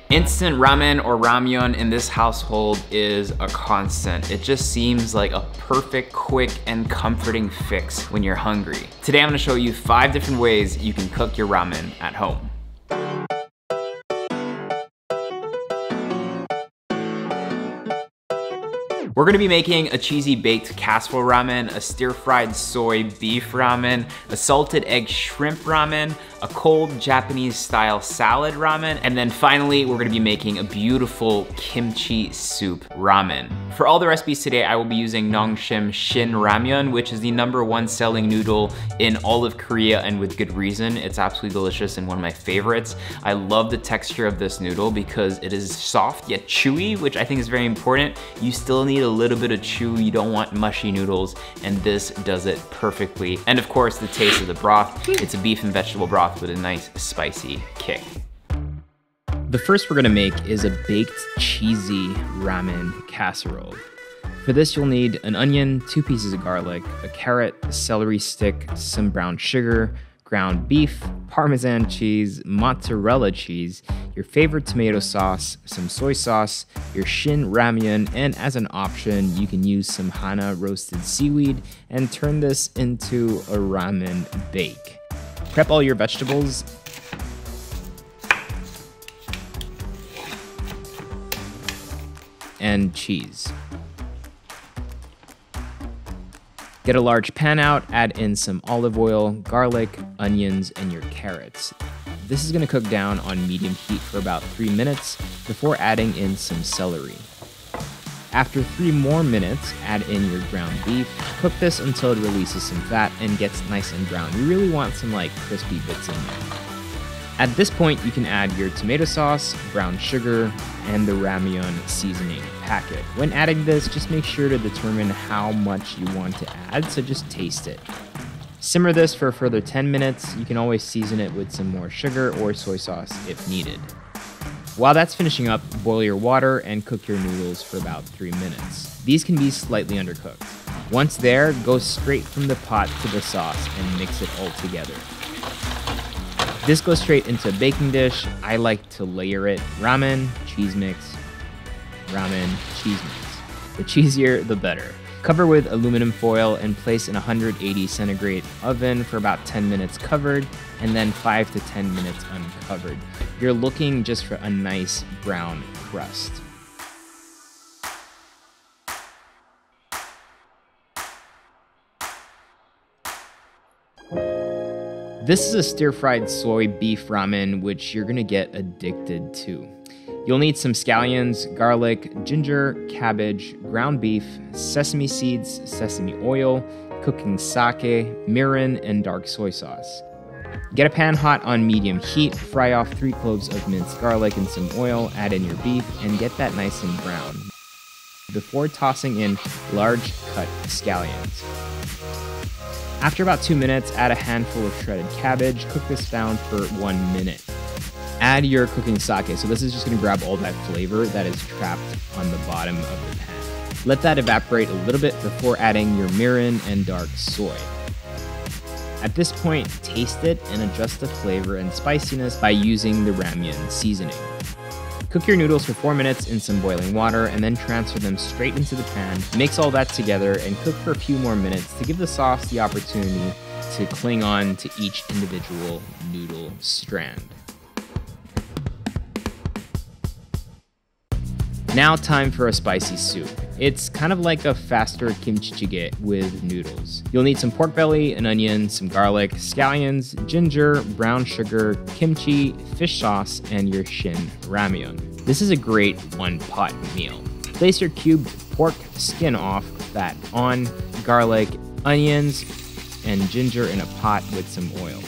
Instant ramen or ramyun in this household is a constant. It just seems like a perfect, quick, and comforting fix when you're hungry. Today I'm gonna show you 5 different ways you can cook your ramen at home. We're gonna be making a cheesy baked casserole ramen, a stir-fried soy beef ramen, a salted egg shrimp ramen, a cold Japanese style salad ramen, and then finally, we're gonna be making a beautiful kimchi soup ramen. For all the recipes today, I will be using Nongshim Shin Ramyun, which is the #1 selling noodle in all of Korea, and with good reason. It's absolutely delicious and one of my favorites. I love the texture of this noodle because it is soft yet chewy, which I think is very important. You still need a little bit of chew, you don't want mushy noodles, and this does it perfectly. And of course, the taste of the broth. It's a beef and vegetable broth with a nice spicy kick. The first we're gonna make is a baked cheesy ramen casserole. For this, you'll need an onion, 2 pieces of garlic, a carrot, a celery stick, some brown sugar, ground beef, Parmesan cheese, mozzarella cheese, your favorite tomato sauce, some soy sauce, your Shin Ramyun, and as an option, you can use some Hana roasted seaweed and turn this into a ramen bake. Prep all your vegetables. And cheese. Get a large pan out, add in some olive oil, garlic, onions, and your carrots. This is gonna cook down on medium heat for about 3 minutes before adding in some celery. After 3 more minutes, add in your ground beef. Cook this until it releases some fat and gets nice and brown. You really want some like crispy bits in there. At this point, you can add your tomato sauce, brown sugar, and the Ramyun seasoning packet. When adding this, just make sure to determine how much you want to add, so just taste it. Simmer this for a further 10 minutes. You can always season it with some more sugar or soy sauce if needed. While that's finishing up, boil your water and cook your noodles for about 3 minutes. These can be slightly undercooked. Once there, go straight from the pot to the sauce and mix it all together. This goes straight into a baking dish. I like to layer it. Ramen, cheese mix, ramen, cheese mix. The cheesier, the better. Cover with aluminum foil and place in a 180 centigrade oven for about 10 minutes covered, and then 5 to 10 minutes uncovered. You're looking just for a nice brown crust. This is a stir-fried soy beef ramen, which you're gonna get addicted to. You'll need some scallions, garlic, ginger, cabbage, ground beef, sesame seeds, sesame oil, cooking sake, mirin, and dark soy sauce. Get a pan hot on medium heat, fry off 3 cloves of minced garlic in some oil, add in your beef, and get that nice and brown before tossing in large cut scallions. After about 2 minutes, add a handful of shredded cabbage. Cook this down for 1 minute. Add your cooking sake. So this is just gonna grab all that flavor that is trapped on the bottom of the pan. Let that evaporate a little bit before adding your mirin and dark soy. At this point, taste it and adjust the flavor and spiciness by using the Ramyun seasoning. Cook your noodles for 4 minutes in some boiling water and then transfer them straight into the pan. Mix all that together and cook for a few more minutes to give the sauce the opportunity to cling on to each individual noodle strand. Now time for a spicy soup. It's kind of like a faster kimchi jjigae with noodles. You'll need some pork belly, an onion, some garlic, scallions, ginger, brown sugar, kimchi, fish sauce, and your Shin Ramyun. This is a great one-pot meal. Place your cubed pork skin off, fat on, garlic, onions, and ginger in a pot with some oil.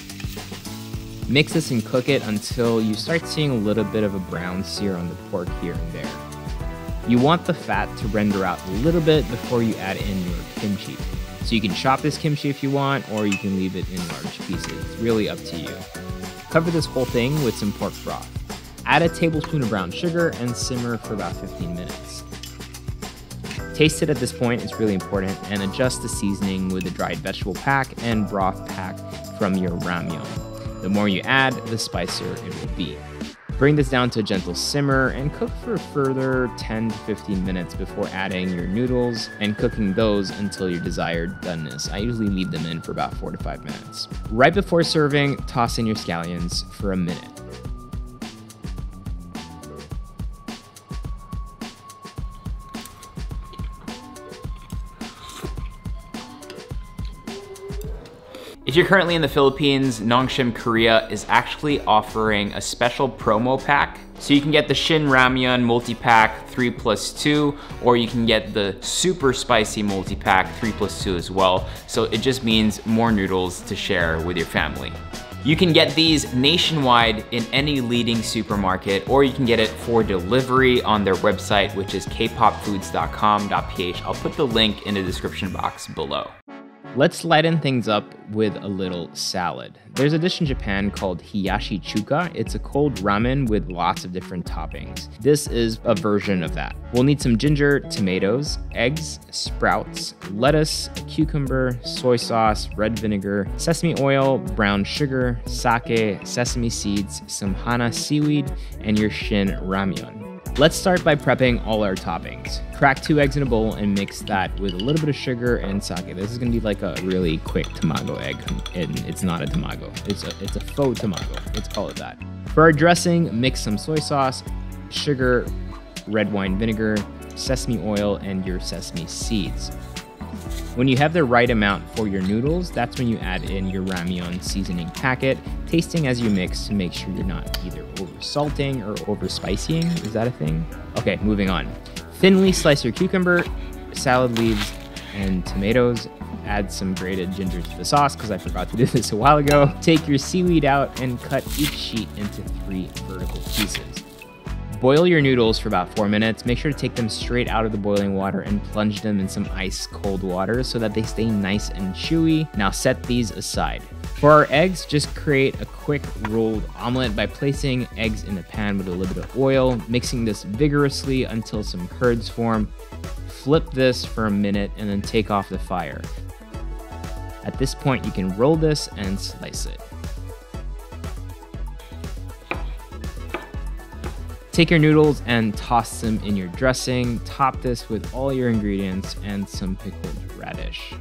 Mix this and cook it until you start seeing a little bit of a brown sear on the pork here and there. You want the fat to render out a little bit before you add in your kimchi. So you can chop this kimchi if you want, or you can leave it in large pieces. It's really up to you. Cover this whole thing with some pork broth. Add a tablespoon of brown sugar and simmer for about 15 minutes. Taste it at this point, it's really important, and adjust the seasoning with the dried vegetable pack and broth pack from your ramyun. The more you add, the spicier it will be. Bring this down to a gentle simmer and cook for a further 10 to 15 minutes before adding your noodles and cooking those until your desired doneness. I usually leave them in for about 4 to 5 minutes. Right before serving, toss in your scallions for a minute. If you're currently in the Philippines, Nongshim Korea is actually offering a special promo pack. So you can get the Shin Ramyun Multipack 3+2, or you can get the super spicy Multipack 3+2 as well. So it just means more noodles to share with your family. You can get these nationwide in any leading supermarket, or you can get it for delivery on their website, which is kpopfoods.com.ph. I'll put the link in the description box below. Let's lighten things up with a little salad. There's a dish in Japan called hiyashi chuka. It's a cold ramen with lots of different toppings. This is a version of that. We'll need some ginger, tomatoes, eggs, sprouts, lettuce, a cucumber, soy sauce, red vinegar, sesame oil, brown sugar, sake, sesame seeds, some hana seaweed, and your Shin Ramyun. Let's start by prepping all our toppings. Crack 2 eggs in a bowl and mix that with a little bit of sugar and sake. This is gonna be like a really quick tamago egg, and it's not a tamago. It's a faux tamago, let's call it that. For our dressing, mix some soy sauce, sugar, red wine vinegar, sesame oil, and your sesame seeds. When you have the right amount for your noodles, that's when you add in your ramyun seasoning packet, tasting as you mix to make sure you're not either over salting or over spicying. Is that a thing? Okay, moving on. Thinly slice your cucumber, salad leaves, and tomatoes. Add some grated ginger to the sauce because I forgot to do this a while ago. Take your seaweed out and cut each sheet into 3 vertical pieces. Boil your noodles for about 4 minutes. Make sure to take them straight out of the boiling water and plunge them in some ice cold water so that they stay nice and chewy. Now set these aside. For our eggs, just create a quick rolled omelet by placing eggs in the pan with a little bit of oil, mixing this vigorously until some curds form. Flip this for a minute and then take off the fire. At this point, you can roll this and slice it. Take your noodles and toss them in your dressing. Top this with all your ingredients and some pickled radish.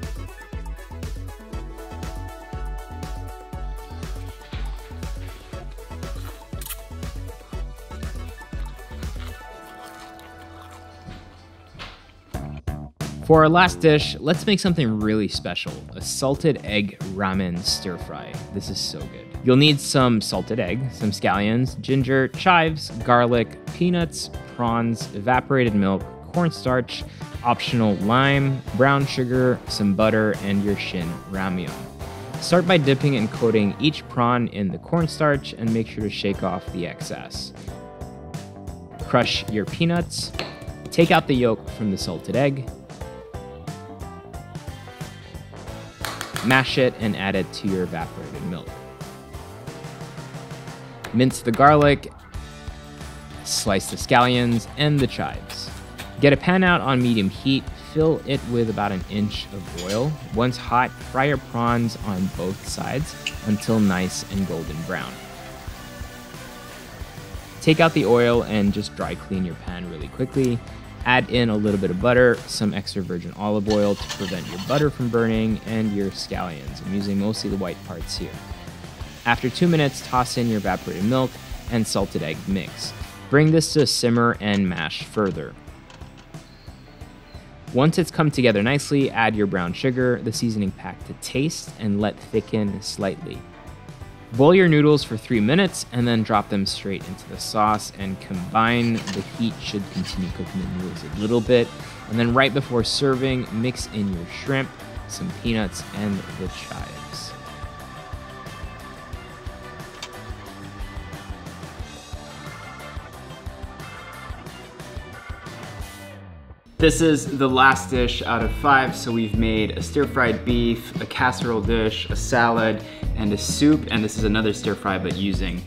For our last dish, let's make something really special, a salted egg ramen stir fry. This is so good. You'll need some salted egg, some scallions, ginger, chives, garlic, peanuts, prawns, evaporated milk, cornstarch, optional lime, brown sugar, some butter, and your Shin Ramyun. Start by dipping and coating each prawn in the cornstarch and make sure to shake off the excess. Crush your peanuts, take out the yolk from the salted egg, mash it and add it to your evaporated milk. Mince the garlic, slice the scallions and the chives. Get a pan out on medium heat, fill it with about 1 inch of oil. Once hot, fry your prawns on both sides until nice and golden brown. Take out the oil and just dry clean your pan really quickly. Add in a little bit of butter, some extra virgin olive oil to prevent your butter from burning, and your scallions. I'm using mostly the white parts here. After 2 minutes, toss in your evaporated milk and salted egg mix. Bring this to a simmer and mash further. Once it's come together nicely, add your brown sugar, the seasoning pack to taste, and let thicken slightly. Boil your noodles for 3 minutes and then drop them straight into the sauce and combine. The heat should continue cooking the noodles a little bit. And then right before serving, mix in your shrimp, some peanuts, and the chives. This is the last dish out of 5, so we've made a stir-fried beef, a casserole dish, a salad, and a soup, and this is another stir fry, but using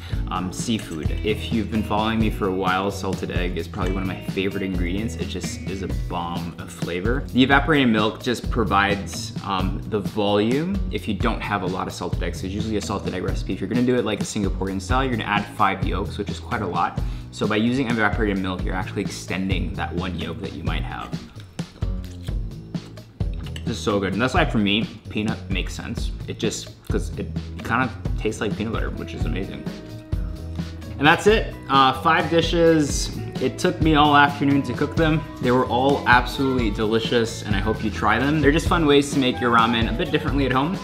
seafood. If you've been following me for a while, salted egg is probably one of my favorite ingredients. It just is a bomb of flavor. The evaporated milk just provides the volume if you don't have a lot of salted eggs. So usually a salted egg recipe, if you're gonna do it like a Singaporean style, you're gonna add 5 yolks, which is quite a lot. So by using evaporated milk, you're actually extending that 1 yolk that you might have. This is so good, and that's why for me, peanut makes sense. It just, because it kind of tastes like peanut butter, which is amazing. And that's it, 5 dishes. It took me all afternoon to cook them. They were all absolutely delicious, and I hope you try them. They're just fun ways to make your ramen a bit differently at home.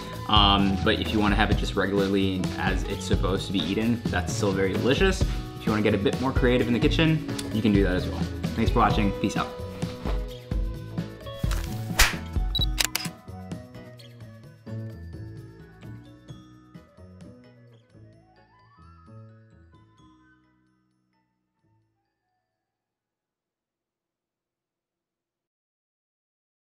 But if you want to have it just regularly as it's supposed to be eaten, that's still very delicious. If you want to get a bit more creative in the kitchen, you can do that as well. Thanks for watching, peace out.